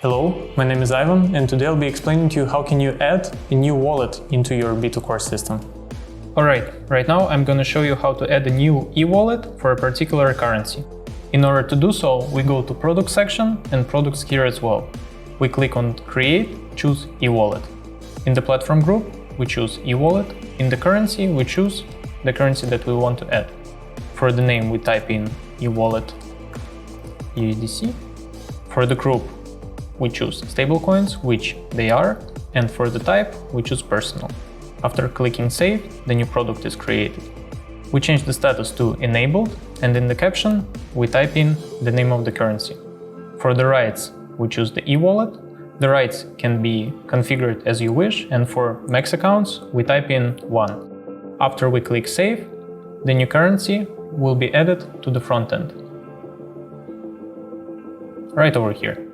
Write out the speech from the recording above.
Hello, my name is Ivan, and today I'll be explaining to you how can you add a new wallet into your B2Core system. Alright, right now I'm gonna show you how to add a new eWallet for a particular currency. In order to do so, we go to Product section and Products here as well. We click on Create, choose eWallet. In the platform group, we choose eWallet. In the currency, we choose the currency that we want to add. For the name, we type in eWallet USDC. For the group, we choose stablecoins, which they are, and for the type, we choose personal. After clicking Save, the new product is created. We change the status to Enabled, and in the caption, we type in the name of the currency. For the rights, we choose the eWallet. The rights can be configured as you wish, and for max accounts, we type in 1. After we click Save, the new currency will be added to the front end. Right over here.